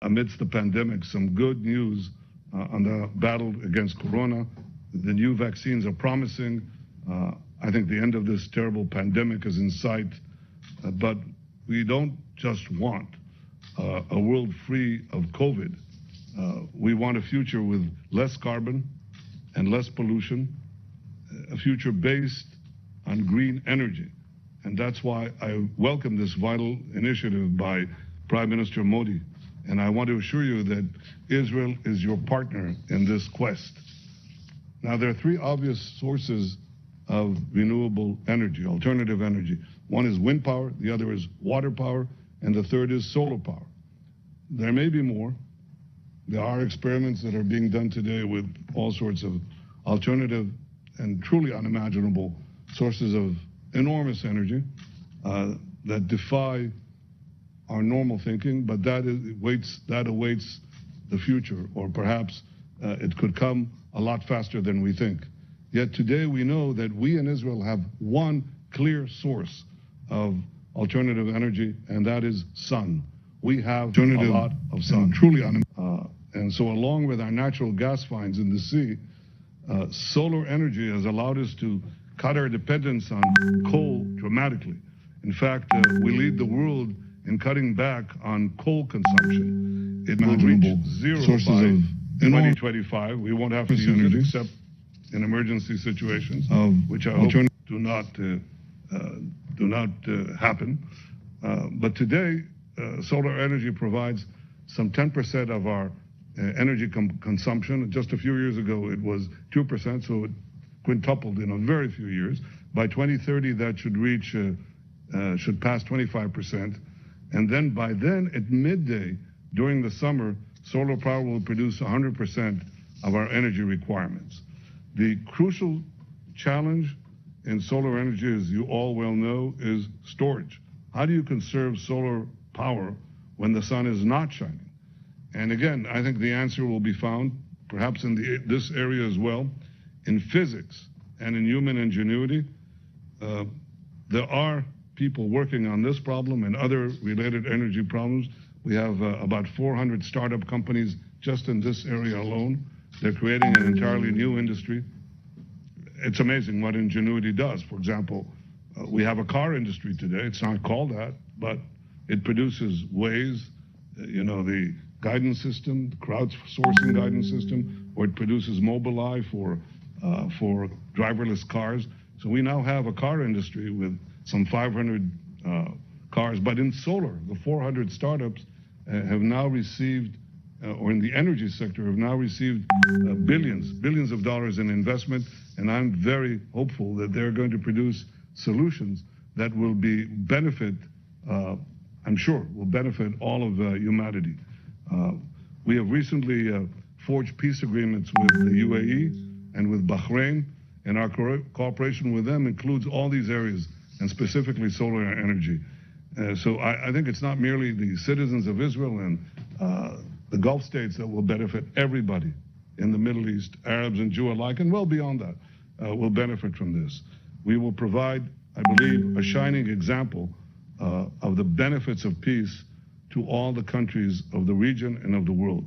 amidst the pandemic, some good news on the battle against corona. The new vaccines are promising. I think the end of this terrible pandemic is in sight. But we don't just want a world free of COVID. We want a future with less carbon and less pollution, a future based on green energy. And that's why I welcome this vital initiative by Prime Minister Modi. And I want to assure you that Israel is your partner in this quest. Now, there are three obvious sources of renewable energy, alternative energy. One is wind power, the other is water power, and the third is solar power. There may be more. There are experiments that are being done today with all sorts of alternative and truly unimaginable sources of enormous energy that defy our normal thinking, but that awaits the future, or perhaps it could come a lot faster than we think. Yet today we know that we in Israel have one clear source of alternative energy, and that is sun. We have a lot of sun, and so along with our natural gas finds in the sea, solar energy has allowed us to cut our dependence on coal dramatically. In fact, we lead the world in cutting back on coal consumption. It will reach zero by 2025. We won't have to use it except in emergency situations, which I hope do not happen. But today, solar energy provides some 10% of our energy consumption. Just a few years ago, it was 2%, so it quintupled in a very few years. By 2030, that should pass 25%. And then by then, at midday, during the summer, solar power will produce 100% of our energy requirements. The crucial challenge in solar energy, as you all well know, is storage. How do you conserve solar power when the sun is not shining? And again, I think the answer will be found, perhaps in this area as well, in physics and in human ingenuity. There are people working on this problem and other related energy problems. We have about 400 startup companies just in this area alone. They're creating an entirely new industry. It's amazing what ingenuity does. For example, we have a car industry today. It's not called that, but it produces Waze, the guidance system, the crowdsourcing guidance system, or it produces Mobileye for driverless cars. So we now have a car industry with some 500 cars. But in solar, the 400 startups have now received, or in the energy sector, have now received billions of dollars in investment. And I'm very hopeful that they're going to produce solutions that will benefit, I'm sure, will benefit all of humanity. We have recently forged peace agreements with the UAE and with Bahrain, and our cooperation with them includes all these areas, and specifically solar energy. So I think it's not merely the citizens of Israel and the Gulf states that will benefit. Everybody in the Middle East, Arabs and Jew alike, and well beyond that, will benefit from this. We will provide, I believe, a shining example of the benefits of peace to all the countries of the region and of the world.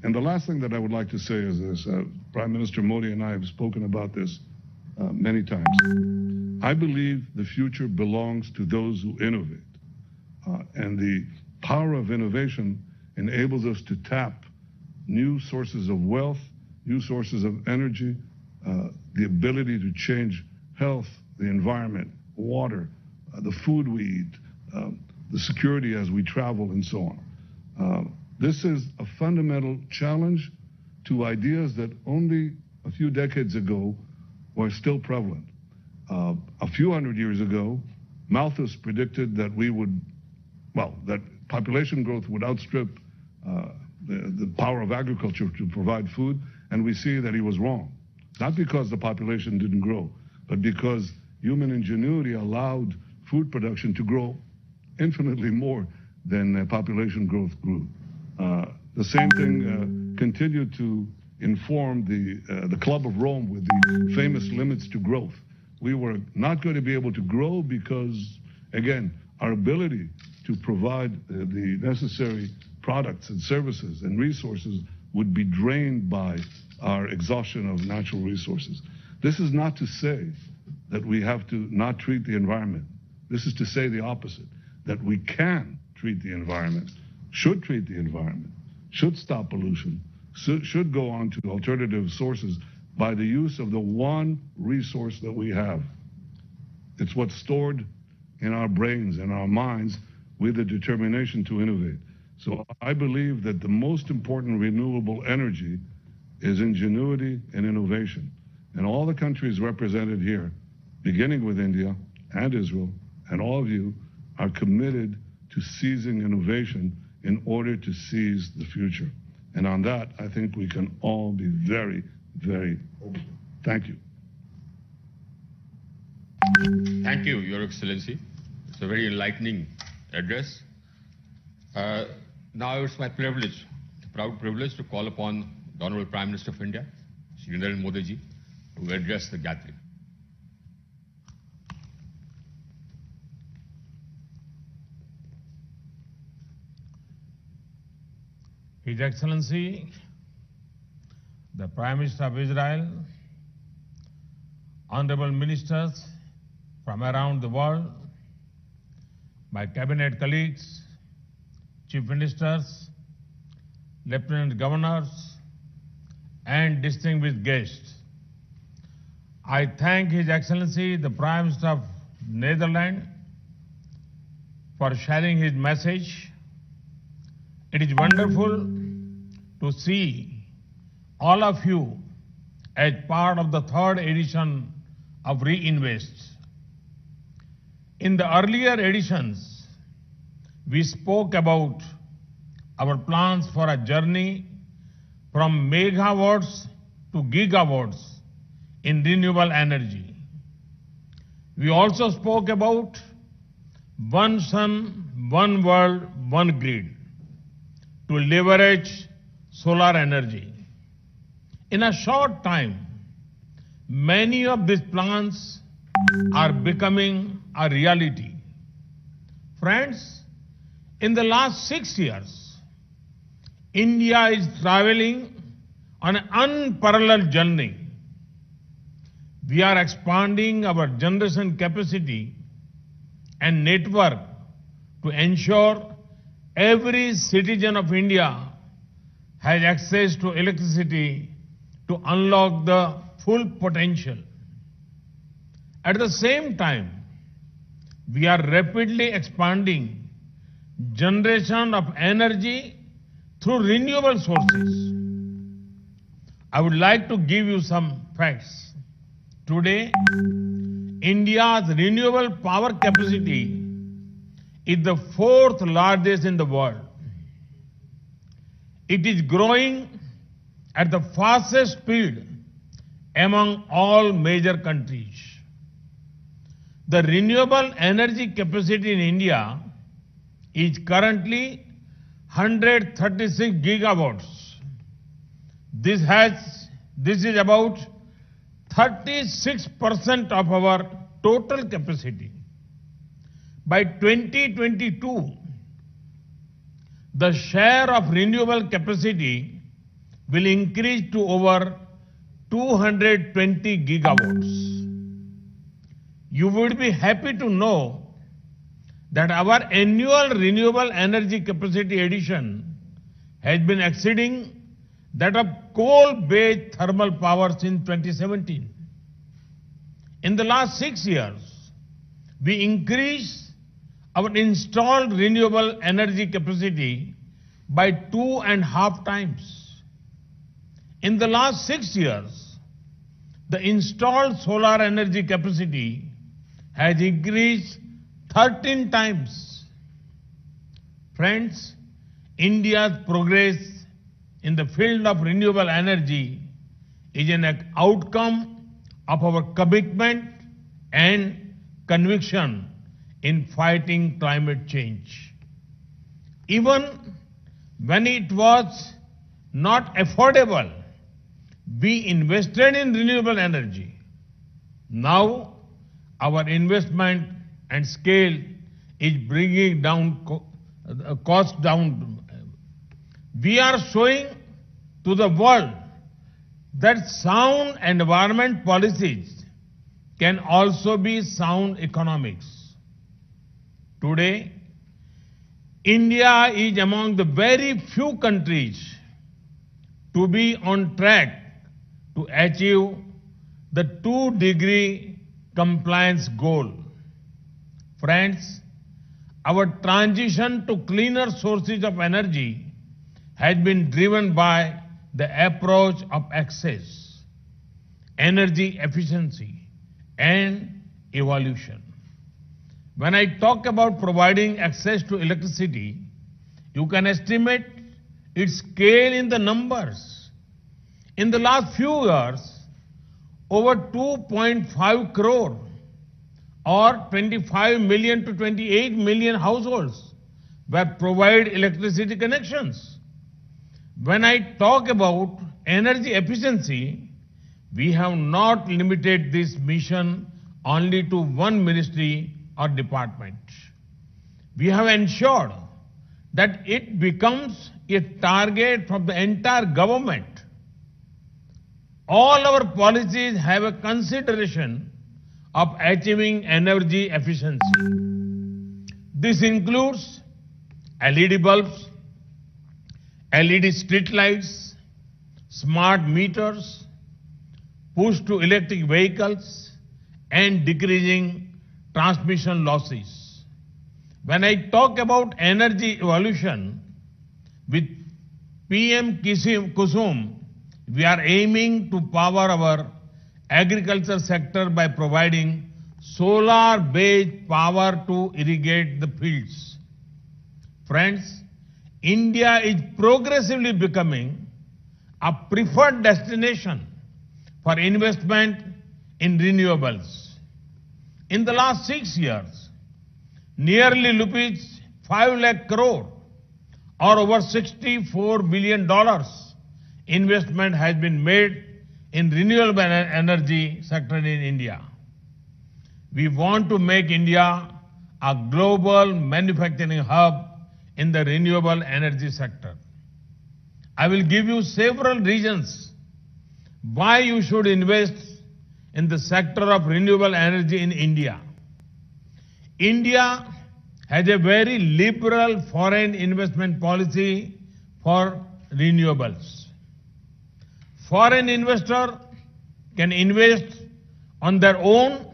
And the last thing that I would like to say is this. Prime Minister Modi and I have spoken about this many times. I believe the future belongs to those who innovate. And the power of innovation enables us to tap new sources of wealth, new sources of energy, the ability to change health, the environment, water, the food we eat, the security as we travel, and so on. This is a fundamental challenge to ideas that only a few decades ago were still prevalent. A few hundred years ago, Malthus predicted that that population growth would outstrip the power of agriculture to provide food, and we see that he was wrong. Not because the population didn't grow, but because human ingenuity allowed food production to grow infinitely more than population growth grew. The same thing continued to inform the Club of Rome with the famous limits to growth. We were not going to be able to grow because, again, our ability to provide the necessary products and services and resources would be drained by our exhaustion of natural resources. This is not to say that we have to not treat the environment. This is to say the opposite, that we can treat the environment, should treat the environment, should stop pollution, should go on to alternative sources by the use of the one resource that we have. It's what's stored in our brains and our minds with the determination to innovate. So I believe that the most important renewable energy is ingenuity and innovation. And all the countries represented here, beginning with India and Israel, and all of you, are committed to seizing innovation in order to seize the future. And on that, I think we can all be very, very hopeful. Thank you. Thank you, Your Excellency. It's a very enlightening address. Now it's my privilege, proud privilege, to call upon the Honorable Prime Minister of India, Shri Narendra Modi ji, to address the gathering. His Excellency, the Prime Minister of Israel, honorable ministers from around the world, my cabinet colleagues, chief ministers, lieutenant governors, and distinguished guests. I thank His Excellency, the Prime Minister of Netherlands, for sharing his message. It is wonderful to see all of you as part of the third edition of Reinvest. In the earlier editions, we spoke about our plans for a journey from megawatts to gigawatts in renewable energy. We also spoke about one sun, one world, one grid to leverage solar energy. In a short time, many of these plans are becoming a reality. Friends, in the last 6 years, India is traveling on an unparalleled journey. We are expanding our generation capacity and network to ensure every citizen of India has access to electricity to unlock the full potential. At the same time, we are rapidly expanding generation of energy through renewable sources. I would like to give you some facts. Today, India's renewable power capacity is the fourth largest in the world. It is growing at the fastest speed among all major countries. The renewable energy capacity in India is currently 136 gigawatts. This is about 36% of our total capacity. By 2022, the share of renewable capacity will increase to over 220 gigawatts. You would be happy to know that our annual renewable energy capacity addition has been exceeding that of coal-based thermal power since 2017. In the last 6 years, we increased our installed renewable energy capacity by 2.5 times. In the last 6 years, the installed solar energy capacity has increased 13 times. Friends, India's progress in the field of renewable energy is an outcome of our commitment and conviction in fighting climate change. Even when it was not affordable, we invested in renewable energy. Now, our investment and scale is bringing down cost down We are showing to the world that sound environment policies can also be sound economics. Today, India is among the very few countries to be on track to achieve the 2-degree compliance goal. Friends, our transition to cleaner sources of energy has been driven by the approach of access, energy efficiency, and evolution. When I talk about providing access to electricity, you can estimate its scale in the numbers. In the last few years, over 2.5 crore or 25 million to 28 million households were provided electricity connections. When I talk about energy efficiency, we have not limited this mission only to one ministry or department. We have ensured that it becomes a target from the entire government. All our policies have a consideration of achieving energy efficiency. This includes LED bulbs, LED street lights, smart meters, push to electric vehicles, and decreasing transmission losses. When I talk about energy evolution, with PM Kusum, we are aiming to power our agriculture sector by providing solar-based power to irrigate the fields. Friends, India is progressively becoming a preferred destination for investment in renewables. In the last 6 years, nearly rupees 5 lakh crore or over $64 billion investment has been made in renewable energy sector in India. We want to make India a global manufacturing hub in the renewable energy sector. I will give you several reasons why you should invest in the sector of renewable energy in India. India has a very liberal foreign investment policy for renewables. Foreign investor can invest on their own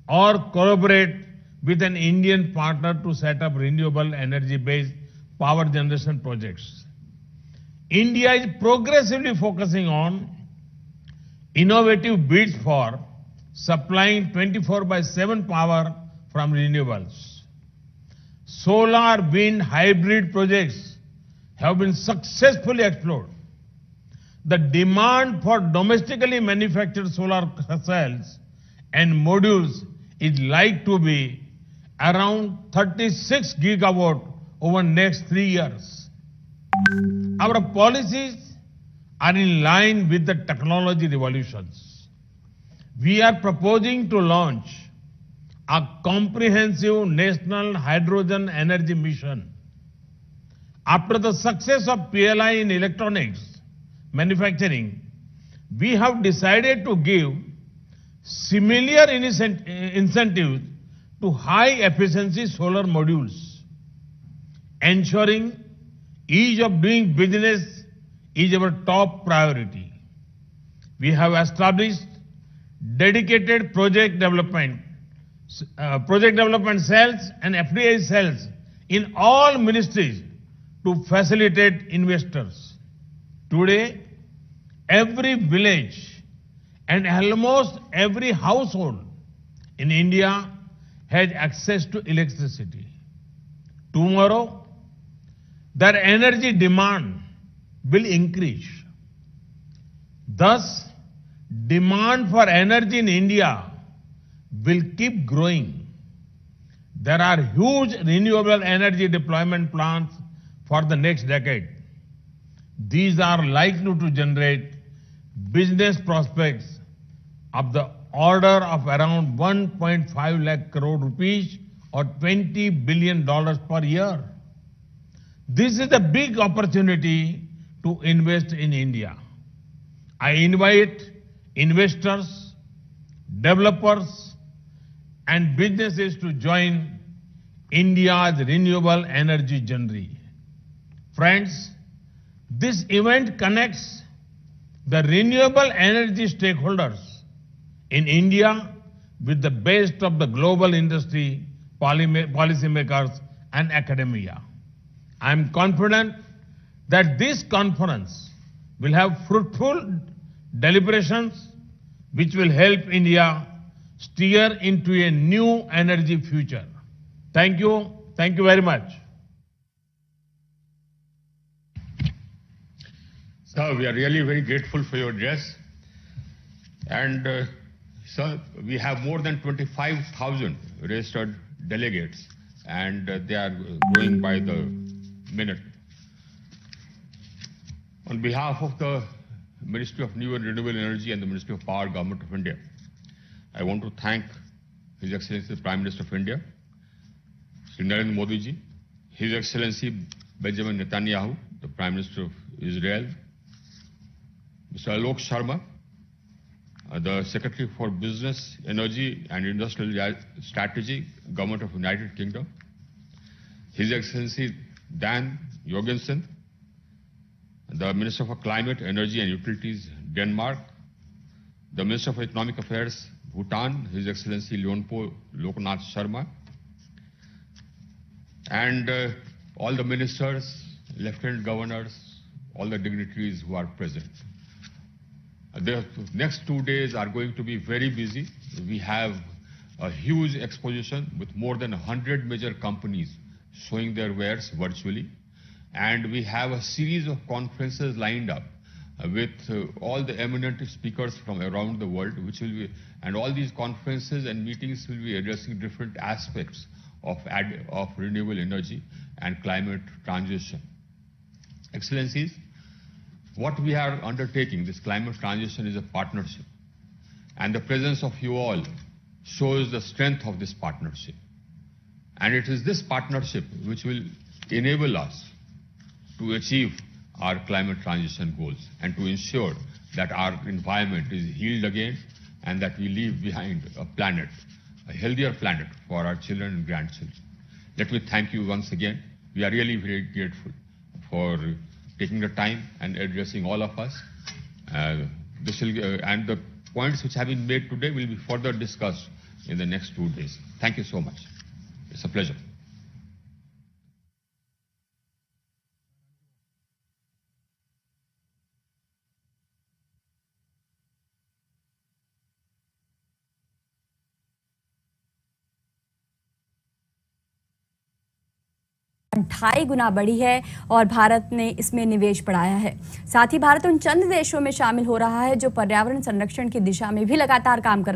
or collaborate with an Indian partner to set up renewable energy-based power generation projects. India is progressively focusing on innovative bids for supplying 24/7 power from renewables. Solar wind hybrid projects have been successfully explored. The demand for domestically manufactured solar cells and modules is like to be around 36 gigawatt over next 3 years. Our policies are in line with the technology revolutions. We are proposing to launch a comprehensive national hydrogen energy mission. After the success of PLI in electronics manufacturing, we have decided to give similar incentives to high-efficiency solar modules. Ensuring ease of doing business is our top priority. We have established dedicated project development cells and FDI cells in all ministries to facilitate investors. Today, every village and almost every household in India has access to electricity. Tomorrow, their energy demand will increase. Thus, demand for energy in India will keep growing. There are huge renewable energy deployment plans for the next decade. These are likely to generate business prospects of the order of around 1.5 lakh crore rupees or $20 billion per year. This is a big opportunity to invest in India. I invite investors, developers, and businesses to join India's renewable energy journey. Friends, this event connects the renewable energy stakeholders in India with the best of the global industry, policymakers, and academia. I am confident that this conference will have fruitful deliberations which will help India steer into a new energy future. Thank you. Thank you very much. Sir, we are really very grateful for your address. And, sir, we have more than 25,000 registered delegates, and they are growing by the minute. On behalf of the Ministry of New and Renewable Energy and the Ministry of Power, Government of India, I want to thank His Excellency the Prime Minister of India, Sri Narendra Modi ji, His Excellency Benjamin Netanyahu, the Prime Minister of Israel, Mr. Alok Sharma, the Secretary for Business, Energy and Industrial Strategy, Government of United Kingdom, His Excellency Dan Jorgensen, the Minister for Climate, Energy and Utilities, Denmark, the Minister for Economic Affairs, Bhutan, His Excellency Leonpo Loknath Sharma, and all the ministers, lieutenant governors, all the dignitaries who are present. The next 2 days are going to be very busy. We have a huge exposition with more than 100 major companies showing their wares virtually. And we have a series of conferences lined up with all the eminent speakers from around the world, and all these conferences and meetings will be addressing different aspects of renewable energy and climate transition. Excellencies, what we are undertaking, this climate transition, is a partnership. And the presence of you all shows the strength of this partnership. And it is this partnership which will enable us to achieve our climate transition goals and to ensure that our environment is healed again and that we leave behind a planet, a healthier planet for our children and grandchildren. Let me thank you once again. We are really very grateful for taking the time and addressing all of us. And the points which have been made today will be further discussed in the next 2 days. Thank you so much. It's a pleasure. ढाई गुना बढ़ी है और भारत ने इसमें निवेश बढ़ाया है। साथ ही भारत उन चंद देशों में शामिल हो रहा है जो पर्यावरण संरक्षण की दिशा में भी लगातार काम कर